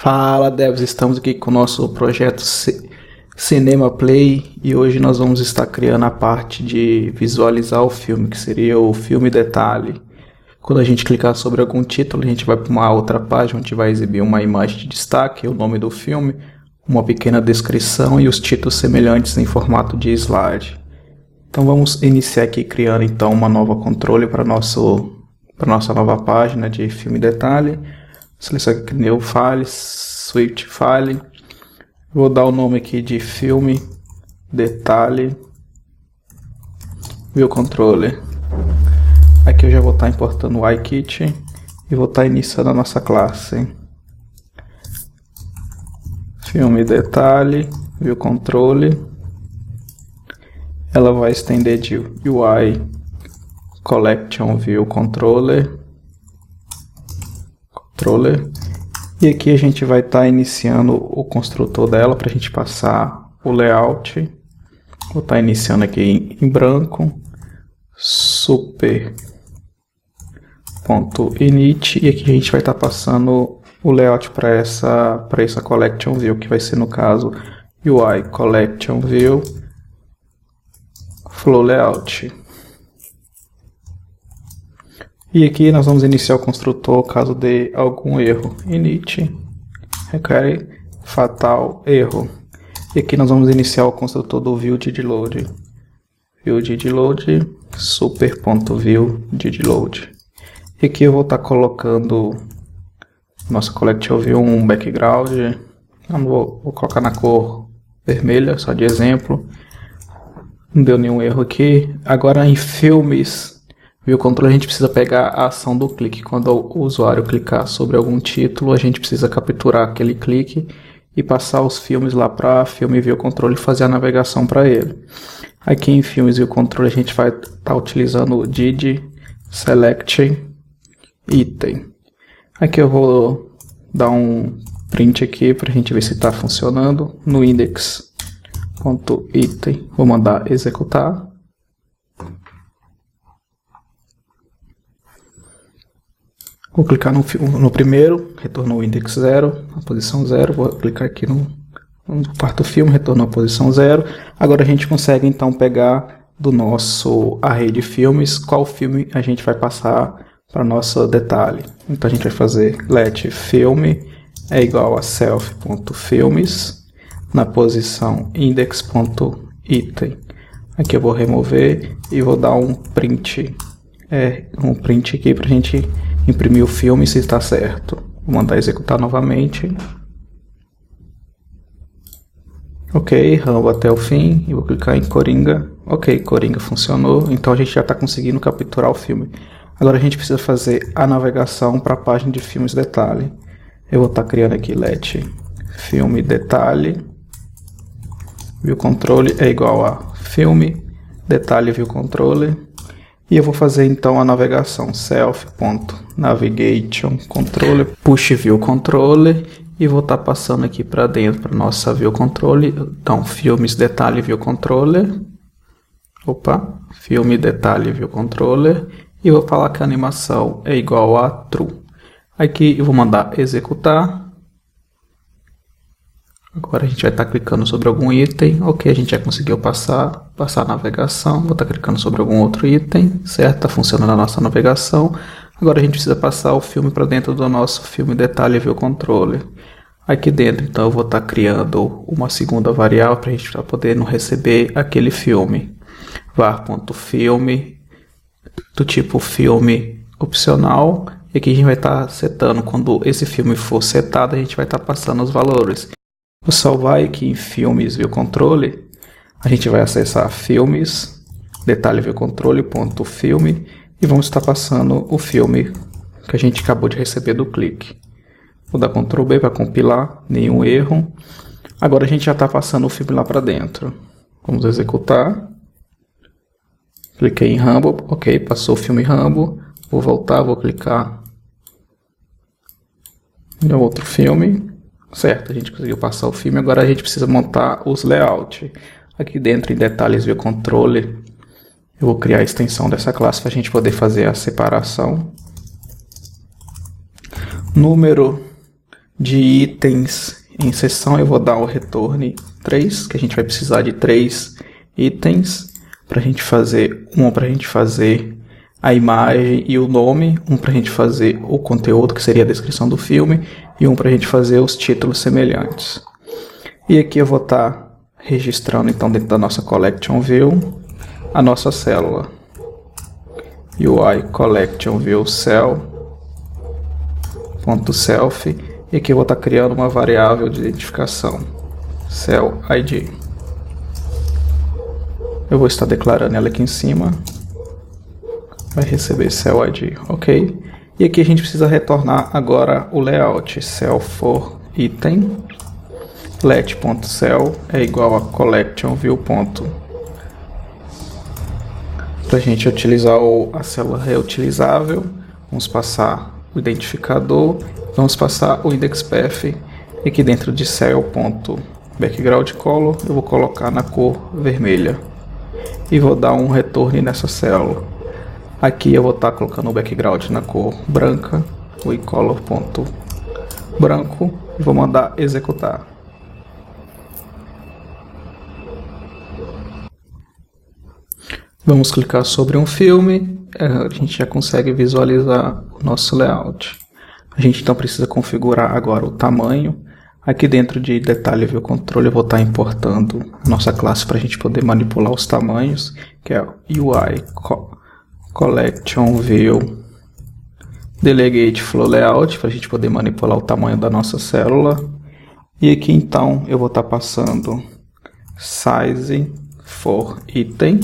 Fala, devs, estamos aqui com o nosso projeto Cinema Play e hoje nós vamos estar criando a parte de visualizar o filme, que seria o filme detalhe. Quando a gente clicar sobre algum título, a gente vai para uma outra página onde vai exibir uma imagem de destaque, o nome do filme, uma pequena descrição e os títulos semelhantes em formato de slide. Então vamos iniciar aqui criando então uma nova controle para nossa nova página de filme detalhe. Seleciono aqui New File, Swift File. Vou dar o nome aqui de filme detalhe View Controller. Aqui eu já vou estar importando o iKit e vou estar iniciando a nossa classe. Filme detalhe View Controller. Ela vai estender de UI Collection View Controller. E aqui a gente vai estar iniciando o construtor dela para a gente passar o layout. Vou estar iniciando aqui em branco, super.init, e aqui a gente vai estar passando o layout para essa collection view, que vai ser no caso UI collection view flow layout. E aqui nós vamos iniciar o construtor caso dê algum erro. Init requer fatal erro. E aqui nós vamos iniciar o construtor do viewDidLoad. viewDidLoad super.viewDidLoad. E aqui eu vou estar colocando nossa collection view um background. Vou colocar na cor vermelha, só de exemplo. Não deu nenhum erro aqui. Agora em filmes View Controller, a gente precisa pegar a ação do clique. Quando o usuário clicar sobre algum título, a gente precisa capturar aquele clique e passar os filmes lá para Filme View Controller e fazer a navegação para ele. Aqui em Filmes View Controller, a gente vai estar utilizando o did select item. Aqui eu vou dar um print aqui para a gente ver se está funcionando no index.item. Vou mandar executar. Vou clicar no primeiro, retornou o index 0, a posição 0. Vou clicar aqui no quarto filme, retornou a posição 0. Agora a gente consegue então pegar do nosso array de filmes qual filme a gente vai passar para nosso detalhe. Então a gente vai fazer let filme é igual a self.filmes na posição index.item. Aqui eu vou remover e vou dar um print aqui para a gente imprimir o filme se está certo. Vou mandar executar novamente. Ok, rambo até o fim e vou clicar em Coringa. Ok, Coringa funcionou, então a gente já está conseguindo capturar o filme. Agora a gente precisa fazer a navegação para a página de filmes detalhe. Eu vou estar criando aqui let filme detalhe view controller é igual a filme detalhe view controller. E eu vou fazer então a navegação self.navigation controller push view controller e vou estar passando aqui para dentro para nossa view controller. Então filmes detalhe view controller. Filme detalhe view controller e vou falar que a animação é igual a true. Aqui eu vou mandar executar. Agora a gente vai estar clicando sobre algum item. Ok, a gente já conseguiu passar a navegação. Vou estar clicando sobre algum outro item. Certo, está funcionando a nossa navegação. Agora a gente precisa passar o filme para dentro do nosso filme detalhe view controller. Aqui dentro, então, eu vou estar criando uma segunda variável para a gente poder receber aquele filme. var.filme do tipo filme opcional. E aqui a gente vai estar setando. Quando esse filme for setado, a gente vai estar passando os valores. Vou salvar aqui em Filmes View Controller. A gente vai acessar Filmes, Detalhe View Controller.filme e vamos estar passando o filme que a gente acabou de receber do clique. Vou dar Ctrl B para compilar, nenhum erro. Agora a gente já está passando o filme lá para dentro. Vamos executar. Cliquei em Rambo, ok, passou o filme Rambo. Vou voltar, vou clicar no outro filme. Certo, a gente conseguiu passar o filme, agora a gente precisa montar os layouts. Aqui dentro em Detalhes View Controller, eu vou criar a extensão dessa classe para a gente poder fazer a separação. Número de itens em seção, eu vou dar o return 3, que a gente vai precisar de 3 itens para a gente fazer, um para a gente fazer a imagem e o nome, um para a gente fazer o conteúdo, que seria a descrição do filme, e um para a gente fazer os títulos semelhantes. E aqui eu vou estar registrando então dentro da nossa Collection View a nossa célula. UI Collection View Cell.self, e aqui eu vou estar criando uma variável de identificação, Cell ID. Eu vou estar declarando ela aqui em cima, vai receber Cell ID, ok? E aqui a gente precisa retornar agora o layout, Cell for Item, let.cell é igual a collection view. Para a gente utilizar a célula reutilizável, vamos passar o identificador, vamos passar o indexpath, e aqui dentro de cell.background color eu vou colocar na cor vermelha e vou dar um return nessa célula. Aqui eu vou estar colocando o background na cor branca, o color.branco, e vou mandar executar. Vamos clicar sobre um filme, a gente já consegue visualizar o nosso layout. A gente então precisa configurar agora o tamanho. Aqui dentro de detalhe view control eu vou estar importando a nossa classe para a gente poder manipular os tamanhos, que é UI Collection View Delegate Flow Layout, para a gente poder manipular o tamanho da nossa célula. E aqui então eu vou estar passando Size for Item.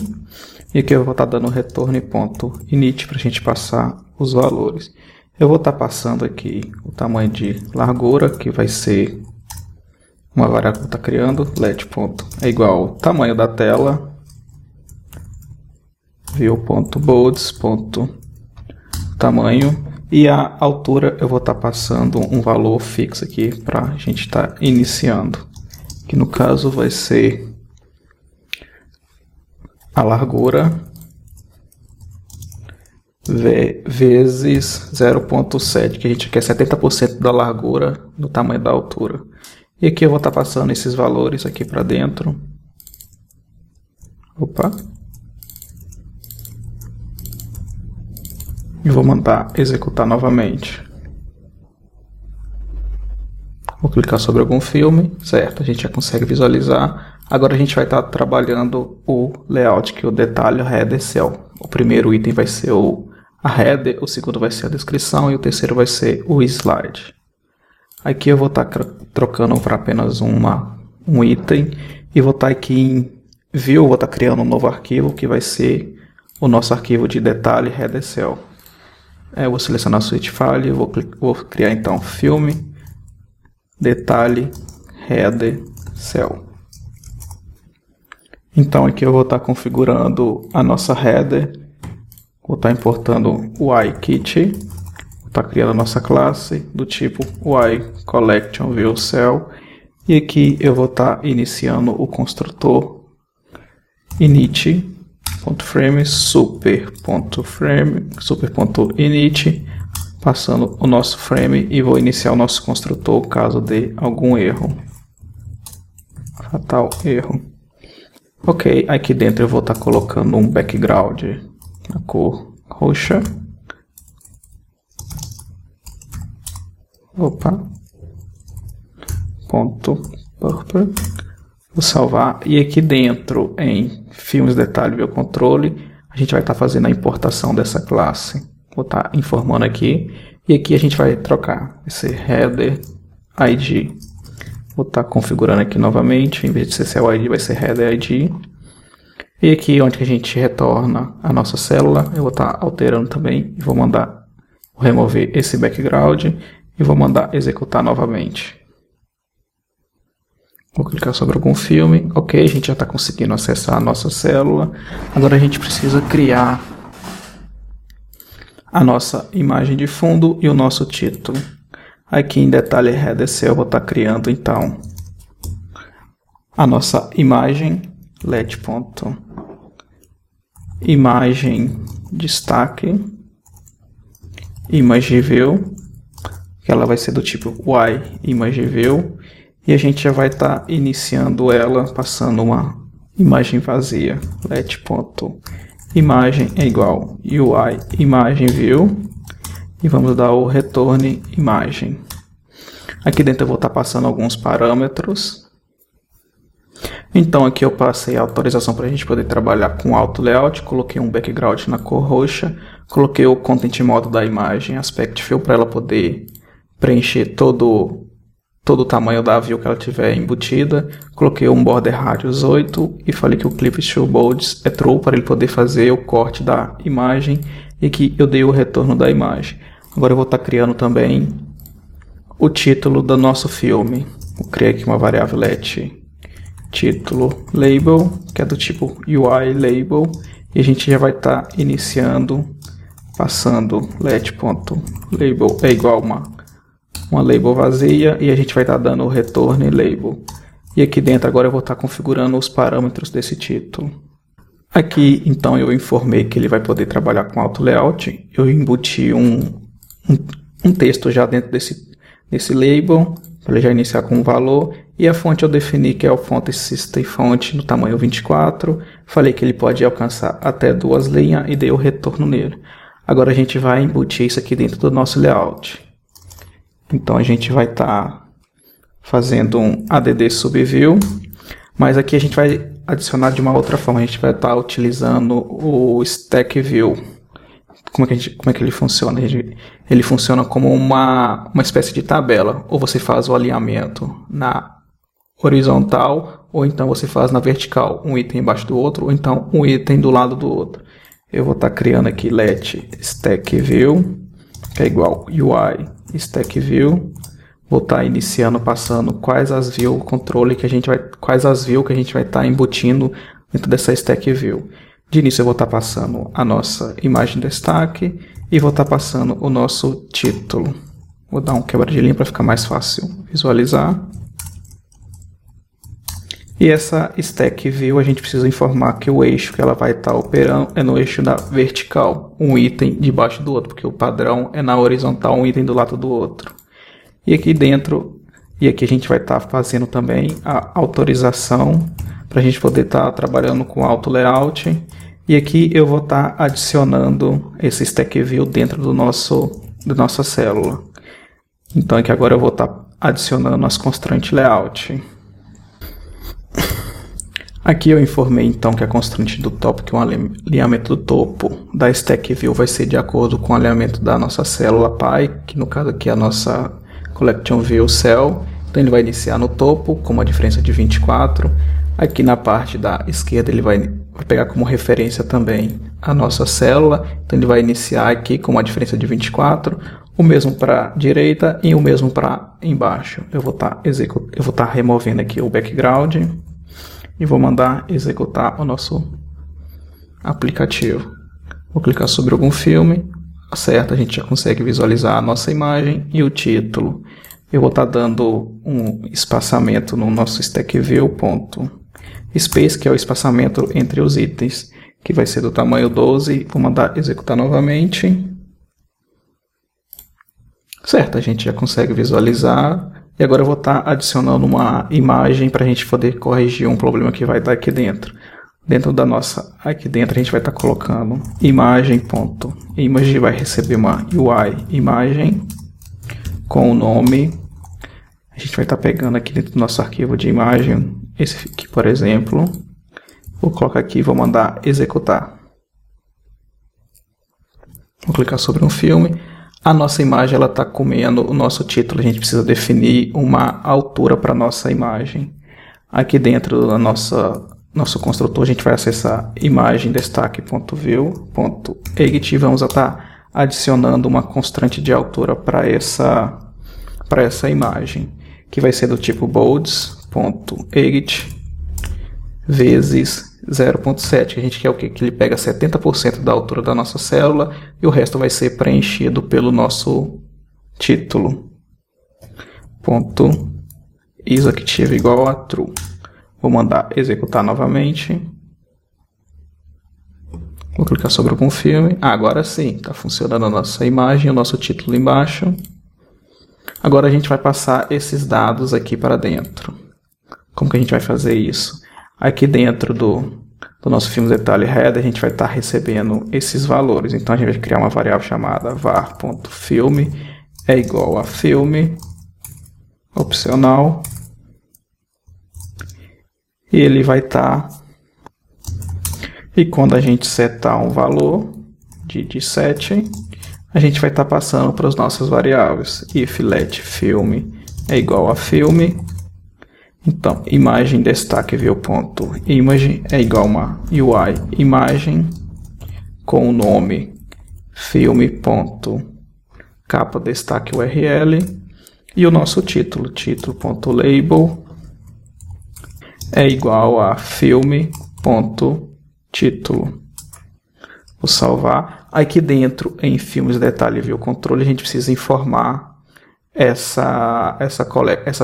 E aqui eu vou estar dando return.init para a gente passar os valores. Eu vou estar passando aqui o tamanho de largura, que vai ser uma variável que eu vou estar criando, let. É igual ao tamanho da tela, view.bolds.tamanho, e a altura eu vou estar passando um valor fixo aqui para a gente estar iniciando, que no caso vai ser a largura vezes 0.7, que a gente quer 70% da largura no tamanho da altura. E aqui eu vou estar passando esses valores aqui para dentro. Opa. E vou mandar executar novamente. Vou clicar sobre algum filme, certo? A gente já consegue visualizar. Agora a gente vai estar trabalhando o layout, que é o detalhe header cell. O primeiro item vai ser a header, o segundo vai ser a descrição e o terceiro vai ser o slide. Aqui eu vou estar trocando para apenas um item e vou estar aqui em View, vou estar criando um novo arquivo que vai ser o nosso arquivo de detalhe header cell. Eu vou selecionar a switch file, vou criar então filme detalhe header cell. Então aqui eu vou estar configurando a nossa header, vou estar importando o UIKit, vou estar criando a nossa classe do tipo UICollectionViewCell, e aqui eu vou estar iniciando o construtor init.frame super.init, passando o nosso frame, e vou iniciar o nosso construtor caso dê algum erro, fatal erro. Ok, aqui dentro eu vou estar colocando um background na cor roxa. Opa. Ponto purple. Vou salvar. E aqui dentro em filmes detalhe view controle, a gente vai estar fazendo a importação dessa classe. Vou estar informando aqui. E aqui a gente vai trocar esse header ID. Vou estar configurando aqui novamente, em vez de ser cell ID vai ser header ID. E aqui onde que a gente retorna a nossa célula, eu vou estar alterando também, e vou mandar remover esse background e vou mandar executar novamente. Vou clicar sobre algum filme, ok, a gente já está conseguindo acessar a nossa célula. Agora a gente precisa criar a nossa imagem de fundo e o nosso título. Aqui em detalhe header cell eu vou estar criando então a nossa imagem, let.imagem destaque, image view, ela vai ser do tipo YImageView, e a gente já vai estar iniciando ela passando uma imagem vazia. Let.imagem é igual UIImageView, e vamos dar o return imagem. Aqui dentro eu vou estar passando alguns parâmetros. Então aqui eu passei a autorização para a gente poder trabalhar com Auto Layout, coloquei um background na cor roxa, coloquei o Content Mode da imagem, Aspect Fill, para ela poder preencher todo o tamanho da view que ela tiver embutida, coloquei um Border Radius 8 e falei que o Clip Show Bolds é True para ele poder fazer o corte da imagem, e que eu dei o retorno da imagem. Agora eu vou estar criando também o título do nosso filme. Vou criar aqui uma variável let título label, que é do tipo UI label, e a gente já vai estar iniciando passando let.label é igual uma label vazia, e a gente vai estar dando o return label. E aqui dentro agora eu vou estar configurando os parâmetros desse título. Aqui então eu informei que ele vai poder trabalhar com Auto Layout, eu embuti um texto já dentro desse label, para ele já iniciar com um valor, e a fonte eu defini que é o Font System Font no tamanho 24, falei que ele pode alcançar até 2 linhas e dei o retorno nele. Agora a gente vai embutir isso aqui dentro do nosso layout. Então a gente vai estar fazendo um add subview, mas aqui a gente vai adicionar de uma outra forma, a gente vai estar utilizando o Stack View. Como é que ele funciona? Ele funciona como uma espécie de tabela. Ou você faz o alinhamento na horizontal, ou então você faz na vertical, um item embaixo do outro, ou então um item do lado do outro. Eu vou estar criando aqui let stack view, que é igual UI stack view. Vou estar iniciando passando quais as views que a gente vai estar embutindo dentro dessa stack view. De início eu vou estar passando a nossa imagem destaque e vou estar passando o nosso título. Vou dar um quebra de linha para ficar mais fácil visualizar. E essa stack view a gente precisa informar que o eixo que ela vai estar operando é no eixo da vertical, um item debaixo do outro, porque o padrão é na horizontal, um item do lado do outro. E aqui dentro, a gente vai estar fazendo também a autorização para a gente poder estar trabalhando com Auto Layout. E aqui eu vou estar adicionando esse Stack View dentro da nossa célula. Então aqui agora eu vou estar adicionando as constraint layout. Aqui eu informei então que a constraint do topo, que é um alinhamento do topo da Stack View, vai ser de acordo com o alinhamento da nossa célula Pi, que no caso aqui é a nossa Collection View Cell. Então ele vai iniciar no topo com uma diferença de 24. Aqui na parte da esquerda ele vai pegar como referência também a nossa célula. Então ele vai iniciar aqui com uma diferença de 24. O mesmo para a direita e o mesmo para embaixo. Eu vou estar removendo aqui o background e vou mandar executar o nosso aplicativo. Vou clicar sobre algum filme, acerta, a gente já consegue visualizar a nossa imagem e o título. Eu vou estar dando um espaçamento no nosso Stack View, space, que é o espaçamento entre os itens, que vai ser do tamanho 12. Vou mandar executar novamente. Certo, a gente já consegue visualizar. E agora eu vou estar adicionando uma imagem para a gente poder corrigir um problema que vai estar aqui dentro. Aqui dentro a gente vai estar colocando imagem.image, vai receber uma UI imagem com o nome. A gente vai estar pegando aqui dentro do nosso arquivo de imagem, esse aqui por exemplo. Vou colocar aqui e vou mandar executar. Vou clicar sobre um filme. A nossa imagem ela está comendo o nosso título. A gente precisa definir uma altura para a nossa imagem. Aqui dentro do nosso construtor a gente vai acessar imagem destaque.view.edit e vamos estar adicionando uma constante de altura para essa imagem, que vai ser do tipo bolds.edit vezes 0.7, a gente quer o quê? Que ele pega 70% da altura da nossa célula e o resto vai ser preenchido pelo nosso título. IsActive igual a true. Vou mandar executar novamente. Vou clicar sobre algum filme. Agora sim, está funcionando a nossa imagem, o nosso título embaixo. Agora a gente vai passar esses dados aqui para dentro. Como que a gente vai fazer isso? Aqui dentro do nosso filme detalhe header, a gente vai estar recebendo esses valores. Então a gente vai criar uma variável chamada var.filme é igual a filme opcional. E ele vai estar... E quando a gente setar um valor de setting, a gente vai estar passando para as nossas variáveis. If let filme é igual a filme. Então, imagem destaque view.image é igual a uma UI imagem com o nome filme.capa destaque URL e o nosso título, título.label é igual a filme.título. Vou salvar. Aqui dentro, em filmes detalhe view controle, a gente precisa informar essa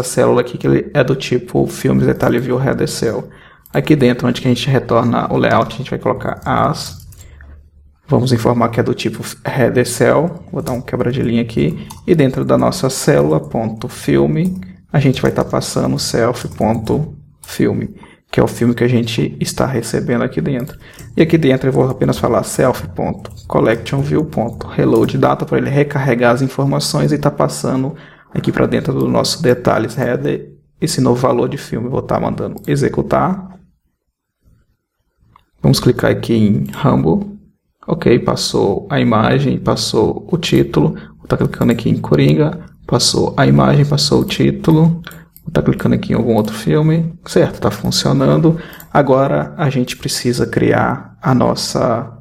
célula aqui, que ele é do tipo filmes detalhe view header cell. Aqui dentro, onde que a gente retorna o layout, a gente vai colocar as. Vamos informar que é do tipo header cell. Vou dar um quebra de linha aqui. E dentro da nossa célula, .filme, a gente vai estar passando self.filme, que é o filme que a gente está recebendo aqui dentro. E aqui dentro eu vou apenas falar self.collectionView.reloadData para ele recarregar as informações e está passando aqui para dentro do nosso detalhes header esse novo valor de filme. Vou estar mandando executar. Vamos clicar aqui em Rumble. Ok, passou a imagem, passou o título. Vou estar clicando aqui em Coringa. Passou a imagem, passou o título. Vou estar clicando aqui em algum outro filme. Certo, está funcionando. Agora a gente precisa criar a nossa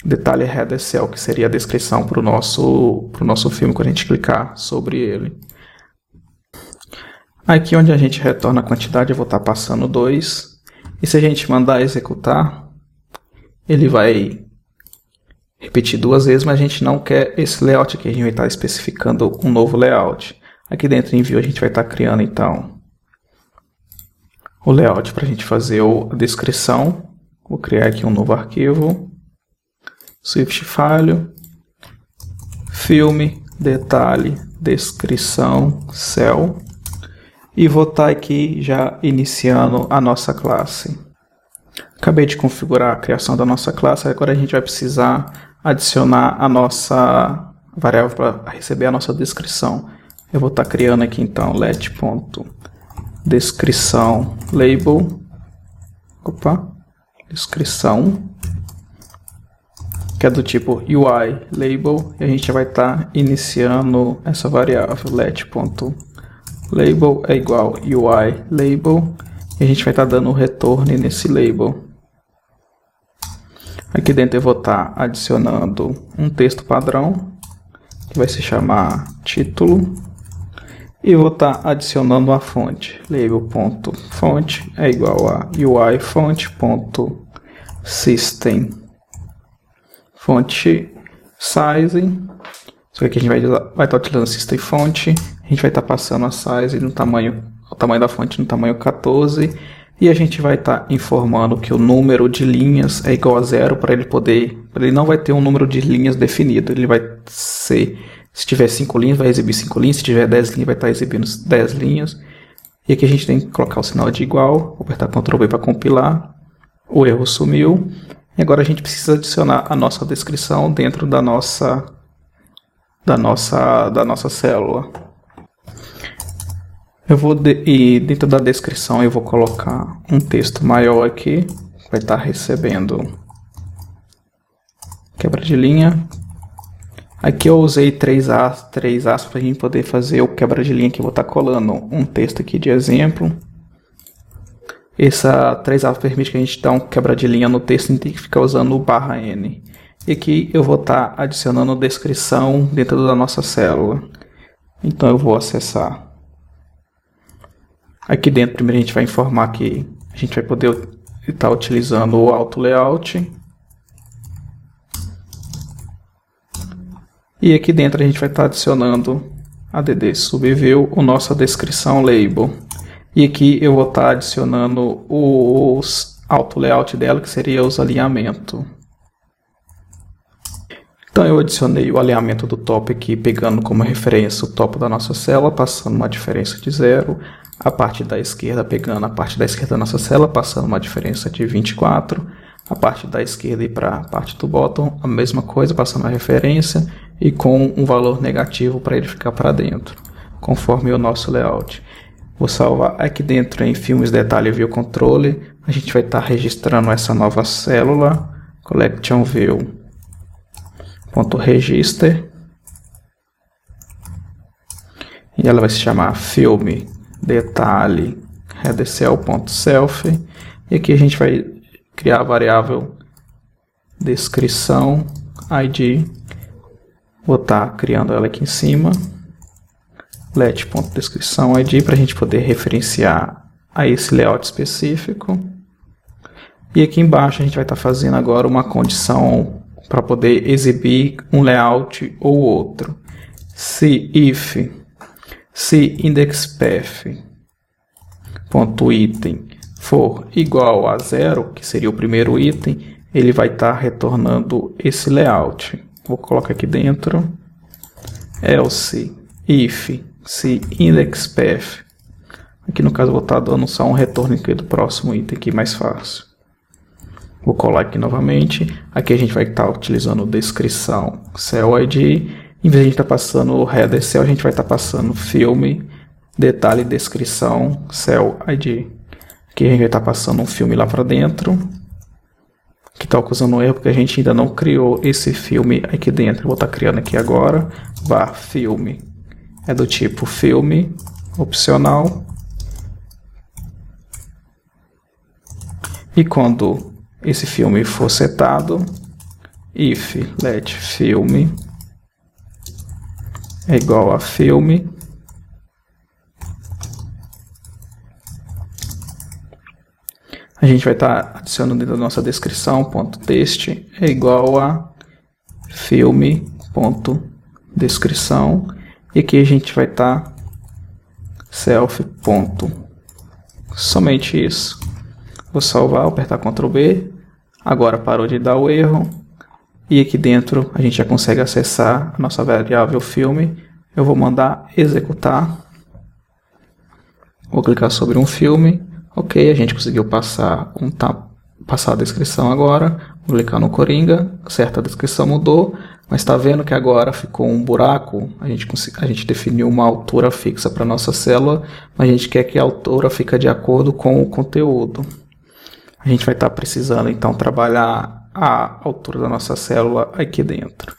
detalhe header cell, que seria a descrição para o nosso filme quando a gente clicar sobre ele. Aqui onde a gente retorna a quantidade, eu vou estar passando 2. E se a gente mandar executar, ele vai repetir 2 vezes, mas a gente não quer esse layout aqui. A gente vai estar especificando um novo layout. Aqui dentro em View a gente vai estar criando então o layout para a gente fazer a descrição. Vou criar aqui um novo arquivo. Swift File, filme, detalhe, descrição, cell. E vou estar aqui já iniciando a nossa classe. Acabei de configurar a criação da nossa classe, agora a gente vai precisar adicionar a nossa variável para receber a nossa descrição. Eu vou estar criando aqui então let.descrição label, descrição, que é do tipo UI label, e a gente vai estar iniciando essa variável let.label é igual UI label, e a gente vai estar dando um retorno nesse label. Aqui dentro eu vou estar adicionando um texto padrão, que vai se chamar título. E vou estar adicionando a fonte. Label.fonte é igual a uiFont.system. Fonte size. Só que aqui a gente vai estar utilizando system font. A gente vai estar passando a size no tamanho, o tamanho da fonte no tamanho 14. E a gente vai estar informando que o número de linhas é igual a 0 para ele poder. Ele não vai ter um número de linhas definido. Ele vai ser. Se tiver 5 linhas, vai exibir 5 linhas. Se tiver 10 linhas, vai estar exibindo 10 linhas. E aqui a gente tem que colocar o sinal de igual. Vou apertar Ctrl V para compilar. O erro sumiu. E agora a gente precisa adicionar a nossa descrição dentro da nossa célula. E dentro da descrição eu vou colocar um texto maior aqui. Vai estar recebendo quebra de linha. Aqui eu usei 3 aspas para a gente poder fazer o quebra de linha, que eu vou estar colando um texto aqui de exemplo. Essa 3 aspas permite que a gente dê um quebra de linha no texto, a gente tem que ficar usando o /n. E aqui eu vou estar adicionando descrição dentro da nossa célula. Então eu vou acessar. Aqui dentro primeiro a gente vai informar que a gente vai poder estar utilizando o auto layout. E aqui dentro a gente vai estar adicionando add subview, a nossa descrição label. E aqui eu vou estar adicionando os auto layout dela, que seria os alinhamentos. Então eu adicionei o alinhamento do top aqui, pegando como referência o topo da nossa célula, passando uma diferença de 0. A parte da esquerda, pegando a parte da esquerda da nossa célula, passando uma diferença de 24. A parte da esquerda e para a parte do bottom, a mesma coisa, passando a referência e com um valor negativo para ele ficar para dentro, conforme o nosso layout. Vou salvar aqui dentro em Filmes, Detalhe e View Controle. A gente vai estar registrando essa nova célula, Collection View.register. E ela vai se chamar Filme, Detalhe, headercell.self. E aqui a gente vai criar a variável descrição id. Vou estar criando ela aqui em cima. let.descrição id para a gente poder referenciar a esse layout específico. E aqui embaixo a gente vai estar fazendo agora uma condição para poder exibir um layout ou outro. Se indexPath.item for igual a 0, que seria o primeiro item, ele vai estar retornando esse layout. Vou colocar aqui dentro, else if se indexPath, aqui no caso vou estar dando só um retorno aqui do próximo item aqui mais fácil. Vou colar aqui novamente, aqui a gente vai estar utilizando descrição cell id, em vez de a gente estar passando o header cell, a gente vai estar passando filme, detalhe, descrição, cell id. Aqui a gente vai estar passando um filme lá para dentro, que está causando um erro porque a gente ainda não criou esse filme aqui dentro. Vou estar criando aqui agora, var filme, é do tipo filme, opcional. E quando esse filme for setado, if let filme é igual a filme, a gente vai estar adicionando dentro da nossa descrição, .text é igual a filme.descrição, e aqui a gente vai estar self. Somente isso. Vou salvar, apertar Ctrl B, agora parou de dar o erro, e aqui dentro a gente já consegue acessar a nossa variável filme. Eu vou mandar executar, vou clicar sobre um filme. Ok, a gente conseguiu passar a descrição agora. Vou clicar no Coringa, certo, a descrição mudou, mas está vendo que agora ficou um buraco. A gente definiu uma altura fixa para a nossa célula, mas a gente quer que a altura fique de acordo com o conteúdo. A gente vai estar precisando então trabalhar a altura da nossa célula aqui dentro.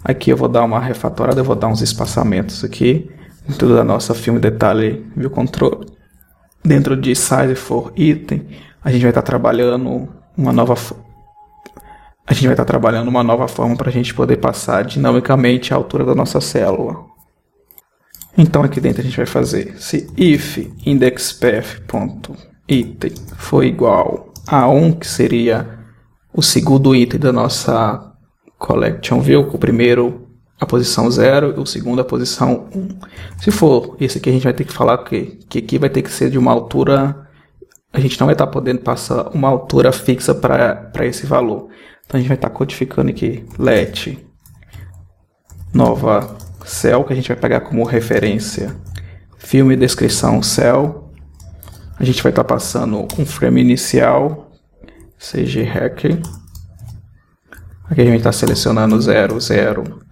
Aqui eu vou dar uma refatorada, eu vou dar uns espaçamentos aqui dentro da nossa Filme, Detalhe, View Control. Dentro de Size for Item, a gente vai estar trabalhando uma nova forma para a gente poder passar dinamicamente a altura da nossa célula. Então aqui dentro a gente vai fazer se if indexPath.item for igual a 1, que seria o segundo item da nossa Collection View, o primeiro a posição 0 e o segundo a posição 1. Se for esse aqui, a gente vai ter que falar que aqui vai ter que ser de uma altura, a gente não vai estar podendo passar uma altura fixa para esse valor. Então a gente vai estar codificando aqui let nova cell, que a gente vai pegar como referência filme, descrição, cell. A gente vai estar passando um frame inicial, CG Hack. Aqui a gente está selecionando 0, 0.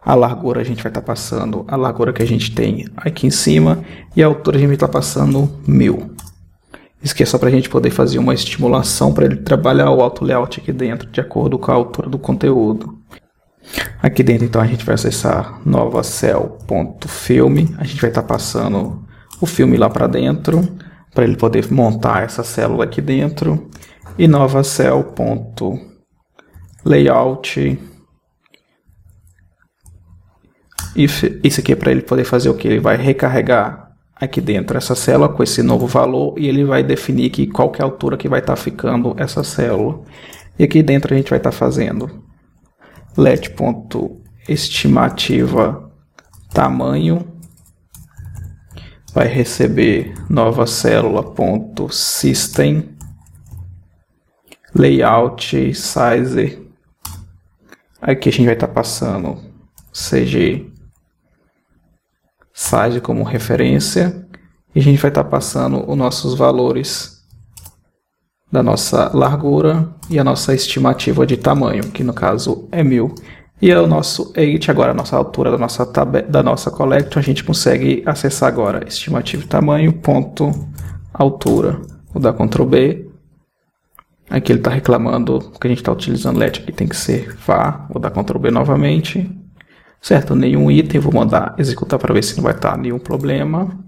A largura a gente vai estar passando a largura que a gente tem aqui em cima, e a altura a gente vai estar passando 1000. Isso aqui é só para a gente poder fazer uma estimulação para ele trabalhar o auto layout aqui dentro, de acordo com a altura do conteúdo. Aqui dentro então a gente vai acessar nova cell.filme, a gente vai estar passando o filme lá para dentro, para ele poder montar essa célula aqui dentro, e nova cell.layout. Isso aqui é para ele poder fazer o que? Ele vai recarregar aqui dentro essa célula com esse novo valor, e ele vai definir aqui qual que é a altura que vai estar ficando essa célula. E aqui dentro a gente vai estar fazendo let.estimativa tamanho, vai receber nova célula.system layout size Aqui a gente vai estar passando CG size como referência. E a gente vai estar passando os nossos valores da nossa largura e a nossa estimativa de tamanho, que no caso é 1000. E é o nosso height, agora a nossa altura da nossa collection, a gente consegue acessar agora estimativa de tamanho, ponto, altura. Vou dar Ctrl B. Aqui ele está reclamando que a gente está utilizando let, aqui tem que ser var. Vou dar Ctrl B novamente. Certo, nenhum item, vou mandar executar para ver se não vai estar nenhum problema.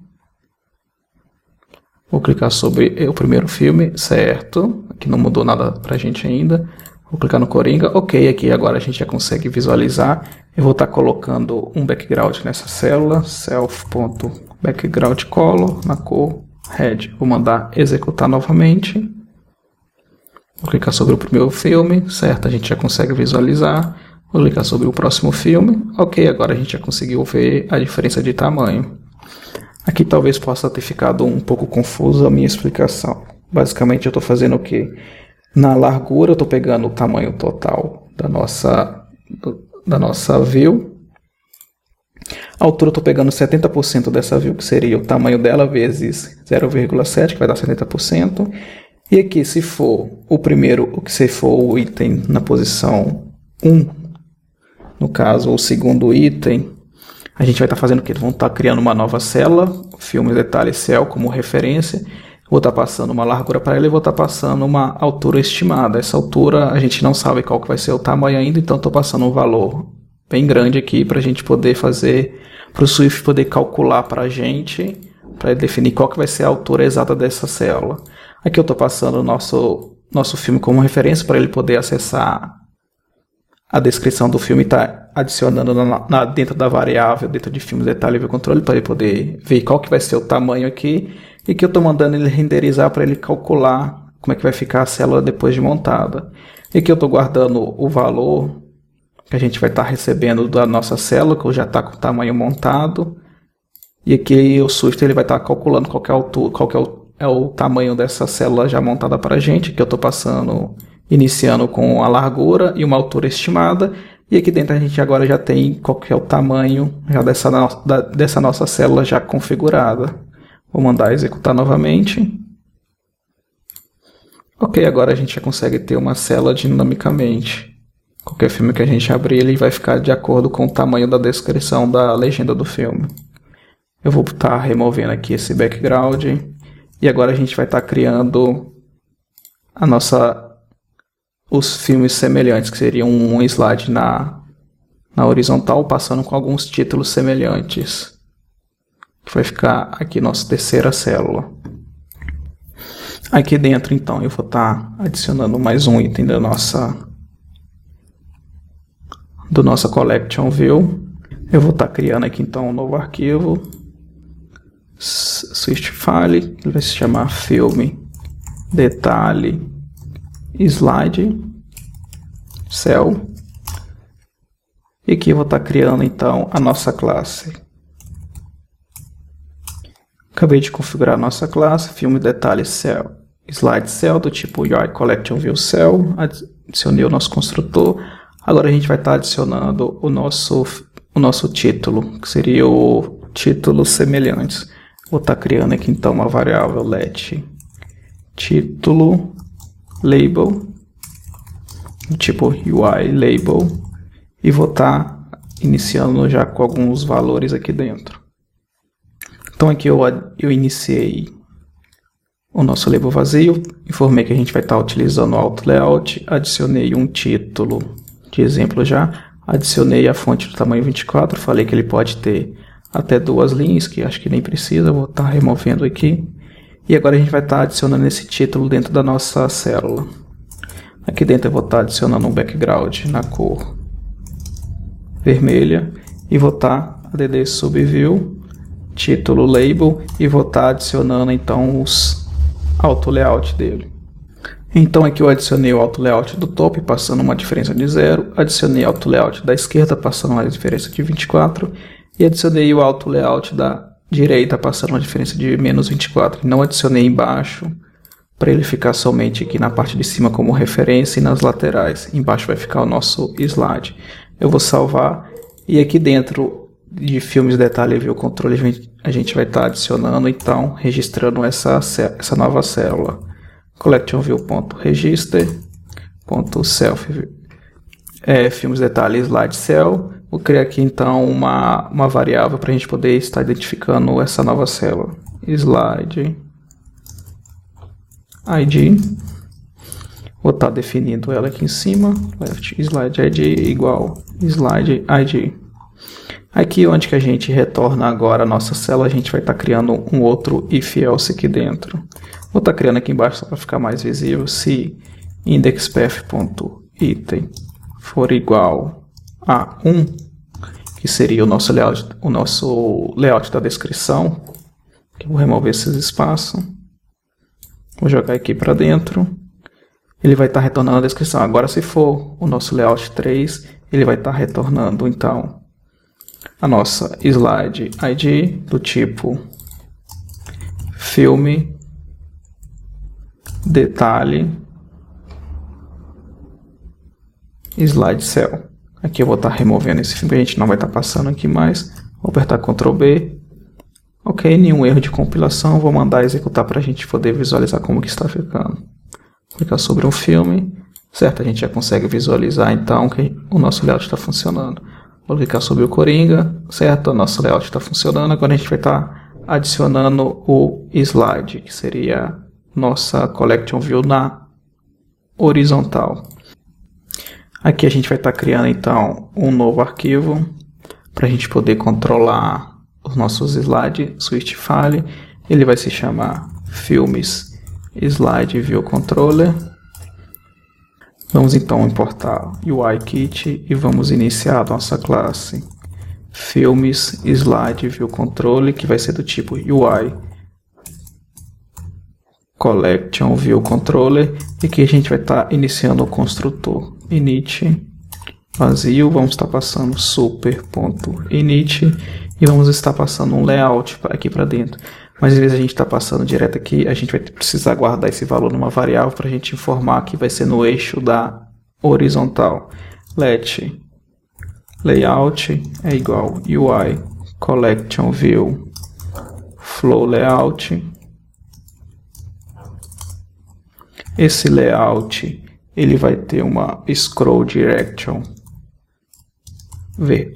Vou clicar sobre o primeiro filme, certo. Aqui não mudou nada para a gente ainda. Vou clicar no Coringa, ok. Aqui agora a gente já consegue visualizar. Eu vou estar colocando um background nessa célula, self.background color, na cor red. Vou mandar executar novamente. Vou clicar sobre o primeiro filme, certo. A gente já consegue visualizar. Vou clicar sobre o próximo filme, ok. Agora a gente já conseguiu ver a diferença de tamanho. Aqui talvez possa ter ficado um pouco confuso a minha explicação. Basicamente eu estou fazendo o quê? Na largura eu estou pegando o tamanho total da nossa view. A altura eu estou pegando 70% dessa view, que seria o tamanho dela vezes 0,7, que vai dar 70%. E aqui, se for se for o item na posição 1, no caso o segundo item, a gente vai estar fazendo o quê? Vamos estar criando uma nova célula, filme detalhe cell como referência. Vou estar passando uma largura para ela e vou estar passando uma altura estimada. Essa altura a gente não sabe qual que vai ser o tamanho ainda, então estou passando um valor bem grande aqui para a gente poder fazer, para o Swift poder calcular para a gente, para definir qual que vai ser a altura exata dessa célula. Aqui eu estou passando o nosso filme como referência para ele poder acessar a descrição do filme, está adicionando dentro da variável, dentro de filmes detalhe e controle, para ele poder ver qual que vai ser o tamanho aqui, e que eu estou mandando ele renderizar para ele calcular como é que vai ficar a célula depois de montada. E aqui eu estou guardando o valor que a gente vai estar recebendo da nossa célula, que já está com o tamanho montado, e aqui o Swift ele vai estar calculando qual que é a altura, qual que é o tamanho dessa célula já montada para a gente, que eu estou passando, iniciando com a largura e uma altura estimada, e aqui dentro a gente agora já tem qual que é o tamanho já dessa nossa célula já configurada. Vou mandar executar novamente. Ok, agora a gente já consegue ter uma célula dinamicamente. Qualquer filme que a gente abrir, ele vai ficar de acordo com o tamanho da descrição da legenda do filme. Eu vou estar removendo aqui esse background. E agora a gente vai estar criando os filmes semelhantes, que seriam um slide na horizontal, passando com alguns títulos semelhantes. Que vai ficar aqui nossa terceira célula. Aqui dentro, então, eu vou estar adicionando mais um item do nossa Collection View. Eu vou estar criando aqui, então, um novo arquivo. Swift File, ele vai se chamar filme detalhe slide cell. E aqui eu vou estar criando, então, a nossa classe. Acabei de configurar a nossa classe, filme detalhe cell, slide cell do tipo UI Collection View Cell, adicionei o nosso construtor. Agora a gente vai estar adicionando o nosso título, que seria o título semelhantes. Vou estar criando aqui então uma variável let título label, do tipo UI label, e vou estar iniciando já com alguns valores aqui dentro. Então aqui eu iniciei o nosso label vazio, informei que a gente vai estar utilizando o Auto Layout, adicionei um título de exemplo já, adicionei a fonte do tamanho 24, falei que ele pode ter até 2 linhas, que acho que nem precisa, vou estar removendo aqui. E agora a gente vai estar adicionando esse título dentro da nossa célula. Aqui dentro eu vou estar adicionando um background na cor vermelha, e vou estar add subview título label, e vou estar adicionando então os auto layout dele. Então aqui eu adicionei o auto layout do top, passando uma diferença de 0, adicionei o auto layout da esquerda, passando uma diferença de 24, e adicionei o auto layout da direita, passando uma diferença de menos 24. Não adicionei embaixo para ele ficar somente aqui na parte de cima como referência e nas laterais. Embaixo vai ficar o nosso slide. Eu vou salvar e aqui dentro de filmes detalhe view controle a gente vai estar adicionando, então, registrando essa nova célula. collectionview.register.self filmes detalhe slide cell. Vou criar aqui então uma variável para a gente poder estar identificando essa nova célula. Slide ID. Vou estar definindo ela aqui em cima. Left slide ID igual slide ID. Aqui onde que a gente retorna agora a nossa célula, a gente vai estar criando um outro if else aqui dentro. Vou estar criando aqui embaixo só para ficar mais visível. Se indexpath.item for igual a 1, que seria o nosso layout da descrição, que eu vou remover esses espaços. Vou jogar aqui para dentro. Ele vai estar retornando a descrição. Agora, se for o nosso layout 3, ele vai estar retornando, então, a nossa slide ID do tipo filme detalhe slide cell. Aqui eu vou estar removendo esse filme, a gente não vai estar passando aqui mais. Vou apertar Ctrl B. Ok, nenhum erro de compilação. Vou mandar executar para a gente poder visualizar como que está ficando. Clicar sobre um filme. Certo, a gente já consegue visualizar então que o nosso layout está funcionando. Vou clicar sobre o Coringa. Certo, o nosso layout está funcionando. Agora a gente vai estar adicionando o slide, que seria nossa collection view na horizontal. Aqui a gente vai estar criando então um novo arquivo para a gente poder controlar os nossos slides, switch file. Ele vai se chamar filmes slide view controller. Vamos então importar UIKit e vamos iniciar a nossa classe filmes slide view controller, que vai ser do tipo UI collection view controller, e aqui a gente vai estar iniciando o construtor init vazio. Vamos estar passando super.init e vamos estar passando um layout aqui para dentro. Mas às vezes a gente está passando direto aqui, a gente vai precisar guardar esse valor numa variável para a gente informar que vai ser no eixo da horizontal. Let layout é igual UI collection view flow layout. Esse layout ele vai ter uma scroll direction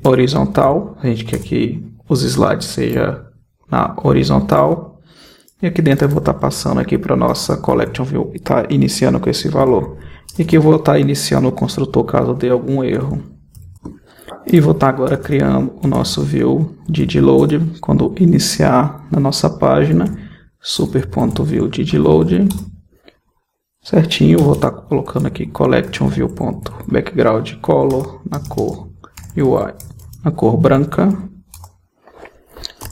horizontal. A gente quer que os slides sejam na horizontal. E aqui dentro eu vou estar passando aqui para a nossa collection view e está iniciando com esse valor. E aqui eu vou estar iniciando o construtor caso dê algum erro. E vou estar agora criando o nosso view de load. Quando iniciar na nossa página, super.view de load. Certinho, vou estar colocando aqui collection view.background color na cor UI, na cor branca.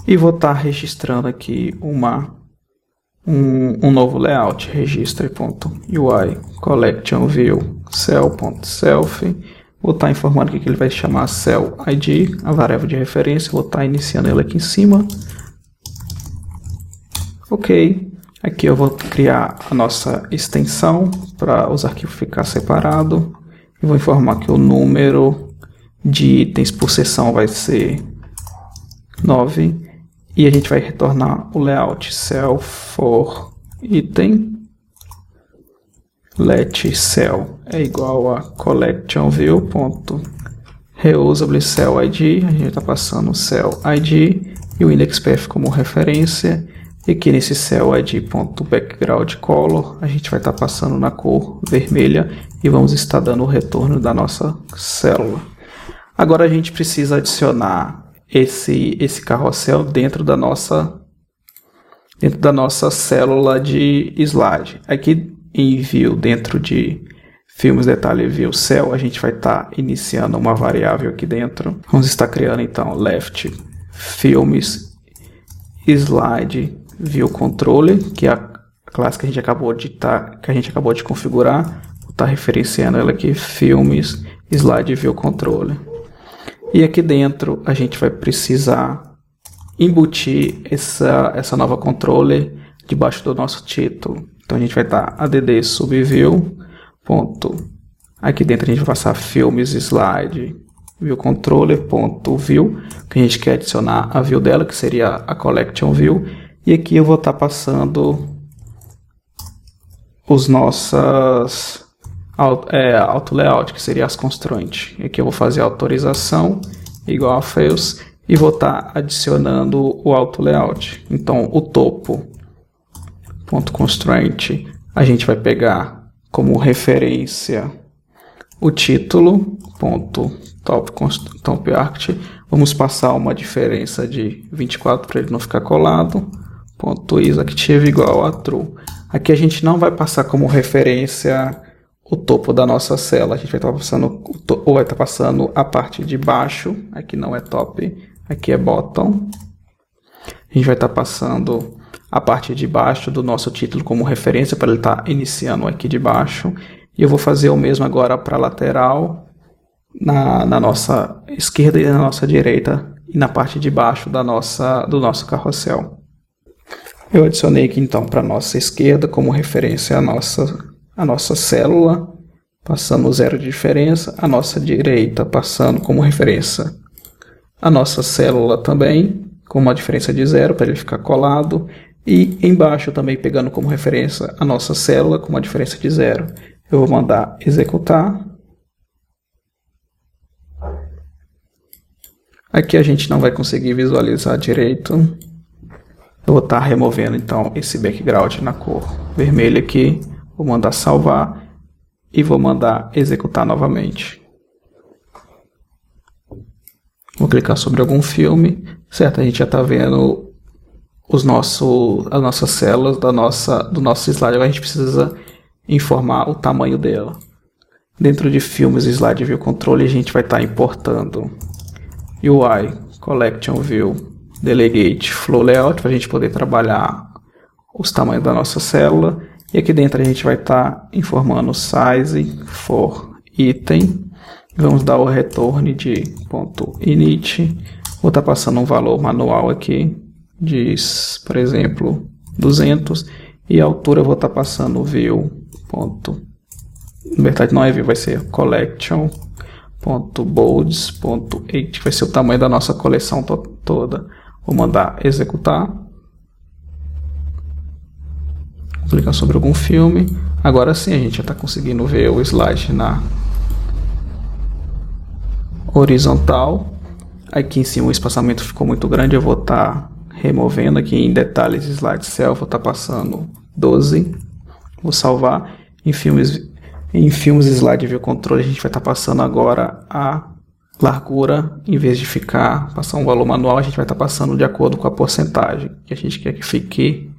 E vou estar registrando aqui um novo layout, registre.ui collection view cell.self. Vou estar informando que ele vai chamar cell ID, a variável de referência. Vou estar iniciando ele aqui em cima. Ok. Aqui eu vou criar a nossa extensão para os arquivos ficar separados. Eu vou informar que o número de itens por seção vai ser 9. E a gente vai retornar o layout cell for item. Let cell é igual a collection view.reusable cell ID. A gente está passando o cell ID e o indexpath como referência. E aqui nesse cell ID.background color, a gente vai estar passando na cor vermelha e vamos estar dando o retorno da nossa célula. Agora a gente precisa adicionar esse carrossel dentro da nossa célula de slide. Aqui em view, dentro de filmes detalhe view cell, a gente vai estar iniciando uma variável aqui dentro. Vamos estar criando então left filmes slide view controller, que é a classe que a gente acabou de configurar. Vou estar referenciando ela aqui, filmes slide view controller. E aqui dentro a gente vai precisar embutir essa nova controller debaixo do nosso título, Então a gente vai estar add subview, ponto. Aqui dentro a gente vai passar filmes, slide, view controller, ponto view, que a gente quer adicionar a view dela, que seria a collection view. E aqui eu vou estar passando os nossos auto layout, que seria as constraints. Aqui eu vou fazer a autorização igual a files e vou estar adicionando o auto layout. Então o topo ponto constraint a gente vai pegar como referência o título ponto top arct. Vamos passar uma diferença de 24 para ele não ficar colado. Ponto isActive igual a true. Aqui a gente não vai passar como referência o topo da nossa célula. A gente vai estar passando a parte de baixo. Aqui não é top, aqui é bottom. A gente vai estar passando a parte de baixo do nosso título como referência para ele estar iniciando aqui de baixo. E eu vou fazer o mesmo agora para a lateral, na nossa esquerda e na nossa direita, e na parte de baixo do nosso carrossel. Eu adicionei aqui então para a nossa esquerda como referência a nossa célula, passando 0 de diferença, a nossa direita passando como referência a nossa célula também, com uma diferença de 0 para ele ficar colado, e embaixo também pegando como referência a nossa célula com uma diferença de 0. Eu vou mandar executar. Aqui a gente não vai conseguir visualizar direito. Eu vou estar removendo então esse background na cor vermelha aqui. Vou mandar salvar e vou mandar executar novamente. Vou clicar sobre algum filme. Certo, a gente já está vendo as nossas células do nosso slide. Agora a gente precisa informar o tamanho dela. Dentro de filmes e slide view control, a gente vai estar importando UI, collection view, delegate, flow layout, para a gente poder trabalhar os tamanhos da nossa célula. E aqui dentro a gente vai estar informando size for item. Vamos dar o return de .init. Vou estar passando um valor manual aqui, de, por exemplo, 200. E a altura eu vou estar passando view. Na verdade não é view, vai ser collection.bolds.8, vai ser o tamanho da nossa coleção toda. Vou mandar executar. Vou clicar sobre algum filme. Agora sim a gente já está conseguindo ver o slide na horizontal. Aqui em cima o espaçamento ficou muito grande, eu vou estar removendo aqui em detalhes slide cell, vou estar passando 12. Vou salvar. Em filmes slide view control a gente vai estar passando agora a largura, em vez de passar um valor manual, a gente vai estar passando de acordo com a porcentagem, que a gente quer que fique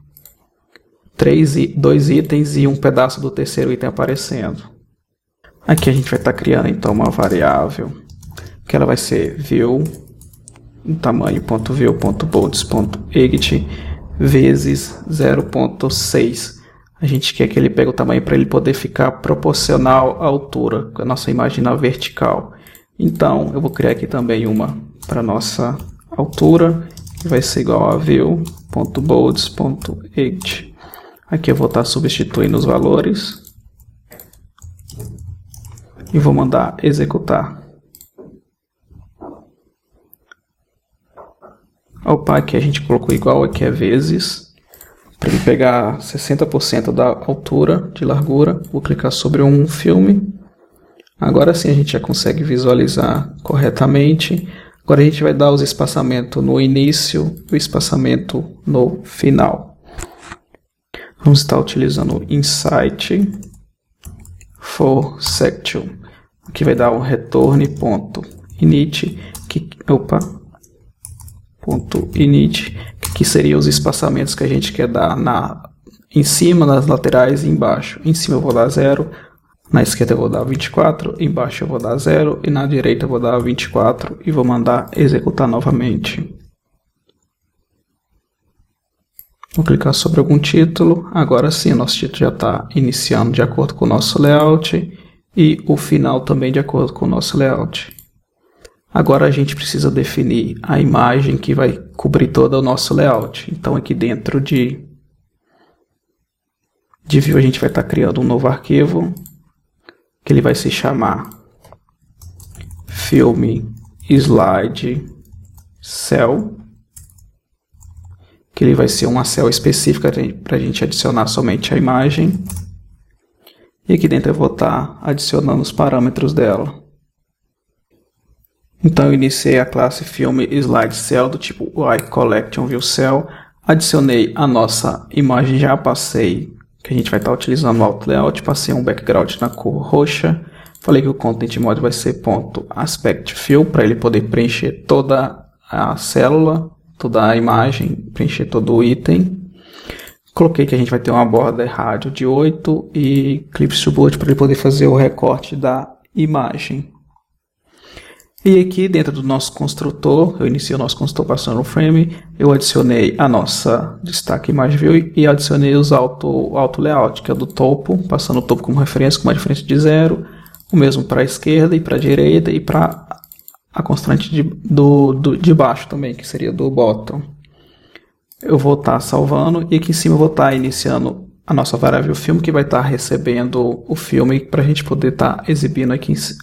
2 itens e um pedaço do terceiro item aparecendo. Aqui a gente vai estar criando então uma variável, que ela vai ser view, tamanho.view.bolds.edit vezes 0.6. A gente quer que ele pegue o tamanho para ele poder ficar proporcional à altura, com a nossa imagem na vertical. Então, eu vou criar aqui também uma para nossa altura, que vai ser igual a view.bolds.edit. Aqui eu vou estar substituindo os valores e vou mandar executar. Opa, aqui a gente colocou igual, aqui é vezes. Para ele pegar 60% da altura de largura, vou clicar sobre um filme. Agora sim a gente já consegue visualizar corretamente. Agora a gente vai dar os espaçamentos no início e o espaçamento no final. Vamos estar utilizando insight for section. Aqui vai dar o return.init, que seria os espaçamentos que a gente quer dar em cima, nas laterais e embaixo. Em cima eu vou dar 0, na esquerda eu vou dar 24, embaixo eu vou dar 0 e na direita eu vou dar 24 e vou mandar executar novamente. Vou clicar sobre algum título. Agora sim, nosso título já está iniciando de acordo com o nosso layout e o final também de acordo com o nosso layout. Agora a gente precisa definir a imagem que vai cobrir todo o nosso layout. Então aqui dentro de view a gente vai estar criando um novo arquivo, que ele vai se chamar filme slide cell, que ele vai ser uma cell específica para a gente adicionar somente a imagem. E aqui dentro eu vou estar adicionando os parâmetros dela. Então eu iniciei a classe filme slide cell do tipo iCollectionViewCell, adicionei a nossa imagem, já passei, que a gente vai estar utilizando o Auto Layout, passei um background na cor roxa, falei que o Content Mode vai ser .AspectFill, para ele poder preencher toda a célula, toda a imagem, preencher todo o item. Coloquei que a gente vai ter uma border rádio de 8 e Clips to Bullet para ele poder fazer o recorte da imagem. E aqui dentro do nosso construtor, eu iniciei o nosso construtor passando o frame, eu adicionei a nossa destaque imagem view e adicionei os auto layout, que é do topo, passando o topo como referência, com uma diferença de 0, o mesmo para a esquerda e para a direita e para a constante de baixo também, que seria do bottom. Eu vou estar salvando e aqui em cima eu vou estar iniciando a nossa variável filme, que vai estar recebendo o filme para a gente poder estar exibindo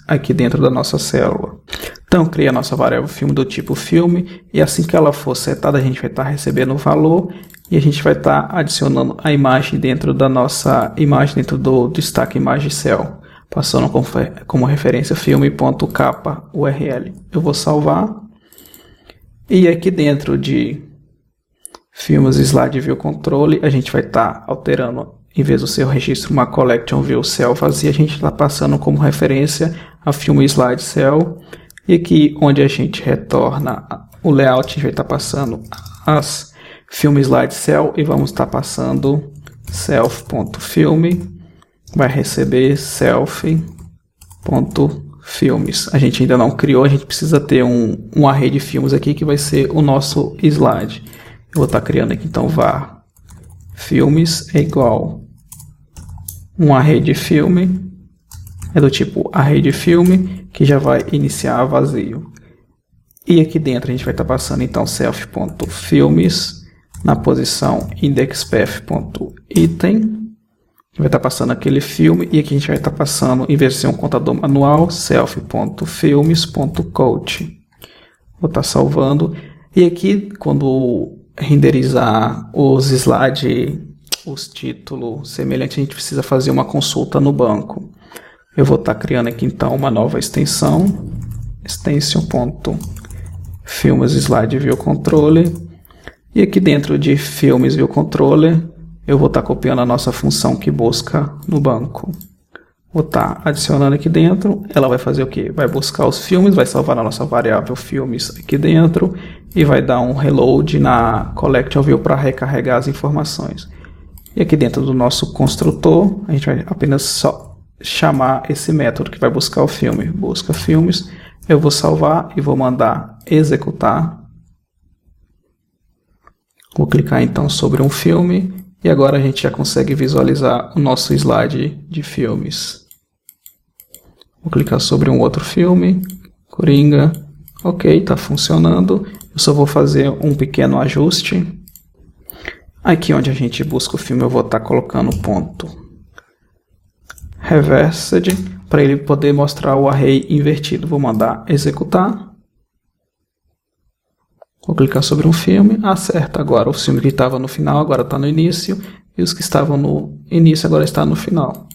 aqui dentro da nossa célula. Então eu criei a nossa variável filme do tipo filme e assim que ela for setada a gente vai estar recebendo o valor e a gente vai estar adicionando a imagem dentro da nossa imagem, dentro do destaque imagem cell, passando como referência filme.capa URL. Eu vou salvar e aqui dentro de filmes slide view controle, a gente vai estar alterando, em vez do seu registro uma collection view cell vazia, a gente está passando como referência a filme slide cell. E aqui onde a gente retorna o layout, a gente vai estar passando as filme slide cell e vamos estar passando self.filme, vai receber self.filmes. A gente ainda não criou, a gente precisa ter um array de filmes aqui que vai ser o nosso slide. Eu vou estar criando aqui então var filmes é igual um array de filme, é do tipo array de filme, que já vai iniciar vazio. E aqui dentro a gente vai estar passando então self.filmes na posição indexpath.item, vai estar passando aquele filme, e aqui a gente vai estar passando, em vez de ser um contador manual, self.filmes.coach. Vou estar salvando, e aqui quando renderizar os slides, os títulos semelhantes, a gente precisa fazer uma consulta no banco. Eu vou estar criando aqui então uma nova extensão, extension.filmes slide view controller, e aqui dentro de filmes view controller eu vou estar copiando a nossa função que busca no banco. Vou estar adicionando aqui dentro, ela vai fazer o que? Vai buscar os filmes, vai salvar a nossa variável filmes aqui dentro e vai dar um reload na collection view para recarregar as informações. E aqui dentro do nosso construtor, a gente vai apenas só chamar esse método que vai buscar o filme. Busca filmes, eu vou salvar e vou mandar executar. Vou clicar então sobre um filme e agora a gente já consegue visualizar o nosso slide de filmes. Vou clicar sobre um outro filme, Coringa, ok, está funcionando. Eu só vou fazer um pequeno ajuste. Aqui onde a gente busca o filme eu vou estar colocando ponto reversed, para ele poder mostrar o array invertido. Vou mandar executar. Vou clicar sobre um filme, acerta agora o filme que estava no final, agora está no início, e os que estavam no início agora está no final.